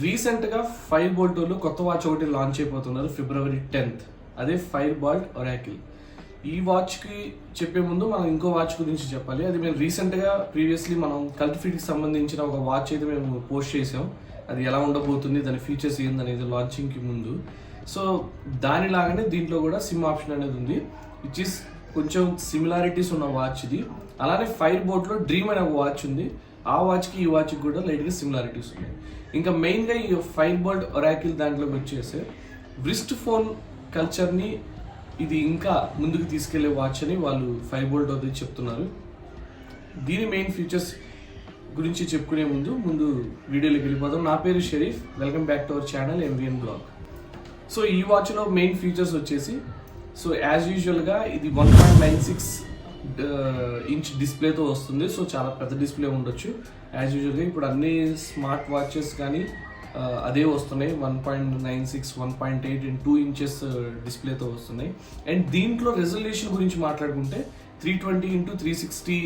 రీసెంట్గా fire bolt వాళ్ళు కొత్త వాచ్ ఒకటి లాంచ్ అయిపోతున్నారు February 10th. అదే ఫైర్ బోల్ట్ ఒరాకిల్. ఈ వాచ్కి చెప్పే ముందు మనం ఇంకో వాచ్ గురించి చెప్పాలి. అది మేము రీసెంట్గా ప్రీవియస్లీ మనం కల్ట్ ఫీట్కి సంబంధించిన ఒక వాచ్ అయితే మేము పోస్ట్ చేసాం. అది ఎలా ఉండబోతుంది, దాని ఫీచర్స్ ఏందనేది లాంచింగ్కి ముందు. సో దానిలాగానే దీంట్లో కూడా సిమ్ ఆప్షన్ అనేది ఉంది, విచ్ ఇస్ కొంచెం సిమిలారిటీస్ ఉన్న వాచ్ ఇది. అలానే ఫైర్ బోల్ట్లో డ్రీమ్ అనే ఒక వాచ్ ఉంది. ఆ వాచ్కి ఈ వాచ్కి కూడా లైట్గా సిమిలారిటీస్ ఉన్నాయి. ఇంకా మెయిన్గా ఈ ఫైర్ బోల్ట్ ఒరాకిల్ దాంట్లోకి వచ్చేసి వ్రిస్ట్ ఫోన్ కల్చర్ని ఇది ఇంకా ముందుకు తీసుకెళ్లే వాచ్ అని వాళ్ళు ఫైర్ బోల్ట్ అది చెప్తున్నారు. దీని మెయిన్ ఫీచర్స్ గురించి చెప్పుకునే ముందు వీడియోలోకి వెళ్ళిపోదాం. నా పేరు Sharif, welcome back to our channel MVN blog. So ఈ వాచ్లో మెయిన్ ఫీచర్స్ వచ్చేసి, సో యాజ్ యూజువల్గా ఇది 1.96 ఇంచ్ డిస్ప్లేతో వస్తుంది. సో చాలా పెద్ద డిస్ప్లే ఉండొచ్చు యాజ్ యూజువల్గా. ఇప్పుడు అన్ని స్మార్ట్ వాచెస్ కానీ అదే వస్తున్నాయి, 1.96, 1.8 అండ్ 2 inches డిస్ప్లేతో వస్తున్నాయి. అండ్ దీంట్లో రెజల్యూషన్ గురించి మాట్లాడుకుంటే 320x360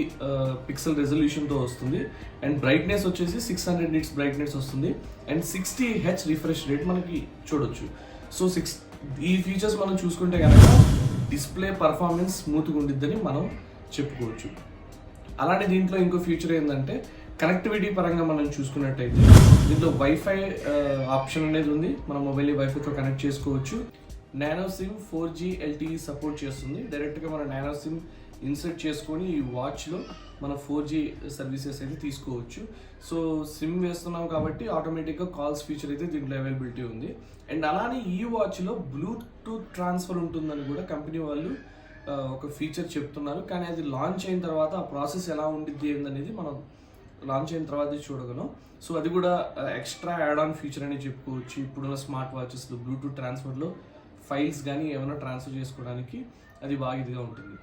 పిక్సెల్ రెజల్యూషన్తో వస్తుంది. అండ్ బ్రైట్నెస్ వచ్చేసి 600 nits బ్రైట్నెస్ వస్తుంది. అండ్ 60 Hz రిఫ్రెష్ రేట్ మనకి చూడొచ్చు. సో ఈ ఫీచర్స్ మనం చూసుకుంటే కనుక డిస్ప్లే పర్ఫార్మెన్స్ స్మూత్గా ఉండిద్దని మనం చెప్పుకోవచ్చు. అలానే దీంట్లో ఇంకో ఫీచర్ ఏంటంటే కనెక్టివిటీ పరంగా మనం చూసుకున్నట్టయితే దీంట్లో వైఫై ఆప్షన్ అనేది ఉంది. మన మొబైల్ వైఫైతో కనెక్ట్ చేసుకోవచ్చు. Nano SIM 4G LTE support చేస్తుంది. డైరెక్ట్గా మన నానో సిమ్ ఇన్సర్ట్ చేసుకొని ఈ వాచ్లో మన 4G సర్వీసెస్ అయితే తీసుకోవచ్చు. సో సిమ్ వేస్తున్నాం కాబట్టి ఆటోమేటిక్గా కాల్స్ ఫీచర్ అయితే దీంట్లో అవైలబిలిటీ ఉంది. అండ్ అలానే ఈ వాచ్లో బ్లూటూత్ ట్రాన్స్ఫర్ ఉంటుందని కూడా కంపెనీ వాళ్ళు ఒక ఫీచర్ చెప్తున్నారు. కానీ అది లాంచ్ అయిన తర్వాత ఆ ప్రాసెస్ ఎలా ఉండిద్ది ఏందనేది మనం లాంచ్ అయిన తర్వాత చూడగలం. సో అది కూడా ఎక్స్ట్రా యాడ్ ఆన్ ఫీచర్ అని చెప్పుకోవచ్చు. ఇప్పుడున్న స్మార్ట్ వాచెస్లో బ్లూటూత్ ట్రాన్స్ఫర్లో ఫైల్స్ కానీ ఏమైనా ట్రాన్స్ఫర్ చేసుకోవడానికి అది బాగా ఇదిగా ఉంటుంది.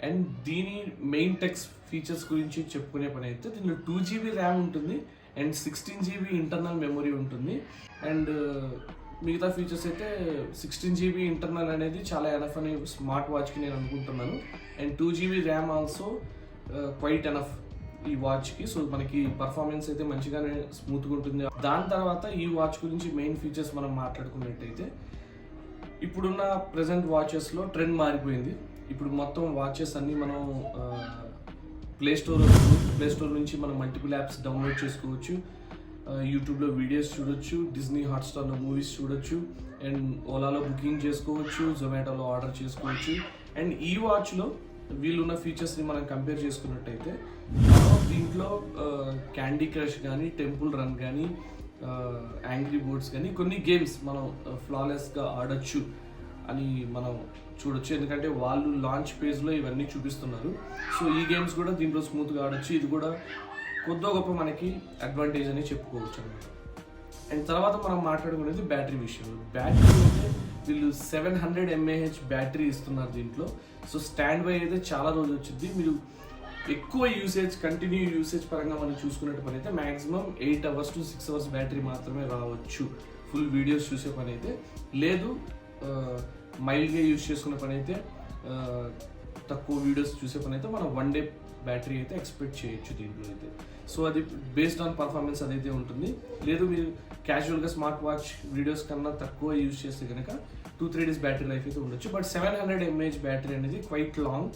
అండ్ దీని మెయిన్ టెక్స్ ఫీచర్స్ గురించి చెప్పుకునే పని అయితే దీనిలో 2GB ర్యామ్ ఉంటుంది అండ్ 16GB ఇంటర్నల్ మెమొరీ ఉంటుంది. అండ్ మిగతా ఫీచర్స్ అయితే 16GB ఇంటర్నల్ అనేది చాలా ఎనఫ్ అని స్మార్ట్ వాచ్కి నేను అనుకుంటున్నాను. And 2GB RAM also quite enough ఈ వాచ్కి. సో మనకి పర్ఫార్మెన్స్ అయితే మంచిగానే స్మూత్గా ఉంటుంది. దాని తర్వాత ఈ వాచ్ గురించి మెయిన్ ఫీచర్స్ మనం మాట్లాడుకున్నట్టయితే, ఇప్పుడున్న ప్రజెంట్ వాచెస్లో ట్రెండ్ మారిపోయింది. ఇప్పుడు మొత్తం వాచెస్ అన్నీ మనం ప్లే స్టోర్ నుంచి మనం మల్టిపుల్ యాప్స్ డౌన్లోడ్ చేసుకోవచ్చు. యూట్యూబ్లో వీడియోస్ చూడొచ్చు, డిజ్నీ హాట్స్టార్లో మూవీస్ చూడొచ్చు, అండ్ ఓలాలో బుకింగ్ చేసుకోవచ్చు, జొమాటోలో ఆర్డర్ చేసుకోవచ్చు. అండ్ ఈ వాచ్లో వీళ్ళున్న ఫీచర్స్ని మనం కంపేర్ చేసుకున్నట్టయితే దీంట్లో క్యాండీ క్రష్ కానీ, టెంపుల్ రన్ కానీ, యాంగ్రీ బర్డ్స్ కానీ కొన్ని గేమ్స్ మనం ఫ్లాలెస్గా ఆడొచ్చు అని మనం చూడొచ్చు. ఎందుకంటే వాళ్ళు లాంచ్ పేజ్లో ఇవన్నీ చూపిస్తున్నారు. సో ఈ గేమ్స్ కూడా దీంట్లో స్మూత్గా ఆడొచ్చు. ఇది కూడా కొద్దో గొప్ప మనకి అడ్వాంటేజ్ అని చెప్పుకోవచ్చు అనమాట. అండ్ తర్వాత మనం మాట్లాడుకునేది బ్యాటరీ విషయంలో. బ్యాటరీ అయితే వీళ్ళు 700 mAh బ్యాటరీ ఇస్తున్నారు దీంట్లో. సో స్టాండ్ బై అయితే చాలా రోజు వచ్చింది. మీరు ఎక్కువ కంటిన్యూ యూసేజ్ పరంగా మనం చూసుకున్నట్టు పని అయితే maximum 8 hours to 6 hours battery మాత్రమే రావచ్చు. ఫుల్ వీడియోస్ చూసే పని అయితే లేదు. మైల్డ్గా యూజ్ చేసుకునే పని అయితే, తక్కువ వీడియోస్ చూసే పని అయితే మనం 1 day బ్యాటరీ అయితే ఎక్స్పెక్ట్ చేయొచ్చు దీంట్లో అయితే. సో అది బేస్డ్ ఆన్ పర్ఫార్మెన్స్ అదైతే ఉంటుంది. లేదు మీరు క్యాజువల్గా స్మార్ట్ వాచ్ వీడియోస్ కన్నా తక్కువ యూజ్ చేస్తే కనుక 2-3 days బ్యాటరీ లైఫ్ అయితే ఉండొచ్చు. బట్ 700 mAh బ్యాటరీ అనేది క్వైట్ లాంగ్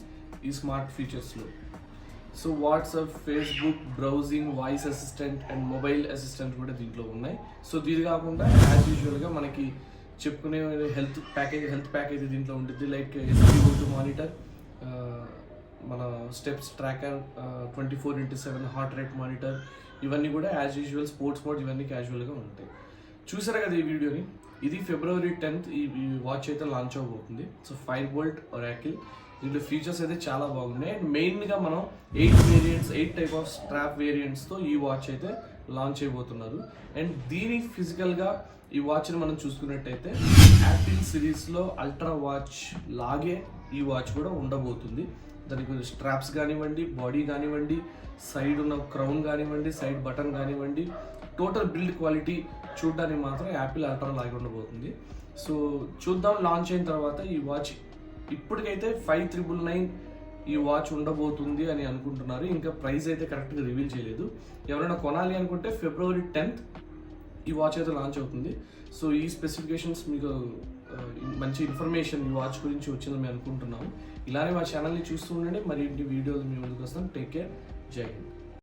ఈ స్మార్ట్ ఫీచర్స్లో. So WhatsApp, Facebook, browsing, voice assistant and mobile assistant కూడా దీంట్లో ఉన్నాయి. సో దీని కాకుండా యాజ్ యూజువల్గా మనకి చెప్పుకునే హెల్త్ ప్యాకేజ్ దీంట్లో ఉంటుంది. లైక్ SpO2 మానిటర్, మన steps tracker, 24/7 heart rate monitor, ఇవన్నీ కూడా యాజ్ యూజువల్ స్పోర్ట్స్ మోడ్ ఇవన్నీ క్యాజువల్గా ఉంటాయి. చూసారా కదా ఈ వీడియోని. ఇది February 10th ఈ వాచ్ అయితే లాంచ్ అవబోతుంది. సో ఫైర్ బోల్ట్ ఒరాకిల్, దీంట్లో ఫీచర్స్ అయితే చాలా బాగున్నాయి. అండ్ మెయిన్గా మనం 8 టైప్ ఆఫ్ స్ట్రాప్ వేరియంట్స్తో ఈ వాచ్ అయితే లాంచ్ అయిపోతున్నారు. అండ్ దీని ఫిజికల్గా ఈ వాచ్ని మనం చూసుకున్నట్టయితే యాపిల్ సిరీస్లో అల్ట్రా వాచ్ లాగే ఈ వాచ్ కూడా ఉండబోతుంది. దానికి స్ట్రాప్స్ కానివ్వండి, బాడీ కానివ్వండి, సైడ్ ఉన్న క్రౌన్ కానివ్వండి, సైడ్ బటన్ కానివ్వండి, టోటల్ బిల్డ్ క్వాలిటీ చూడడానికి మాత్రం యాపిల్ అల్ట్రా లాగే ఉండబోతుంది. సో చూద్దాం లాంచ్ అయిన తర్వాత ఈ వాచ్. ఇప్పటికైతే 5,999 ఈ వాచ్ ఉండబోతుంది అని అనుకుంటున్నారు. ఇంకా ప్రైస్ అయితే కరెక్ట్గా రివీల్ చేయలేదు. ఎవరైనా కొనాలి అనుకుంటే February 10th ఈ వాచ్ అయితే లాంచ్ అవుతుంది. సో ఈ స్పెసిఫికేషన్స్ మీకు మంచి ఇన్ఫర్మేషన్ ఈ వాచ్ గురించి వచ్చిందని మేము అనుకుంటున్నాము. ఇలానే మా ఛానల్ని చూస్తూ ఉండండి, మరిన్ని వీడియోలు మీ ముందుకు వస్తాం. టేక్ కేర్, జై హింద్.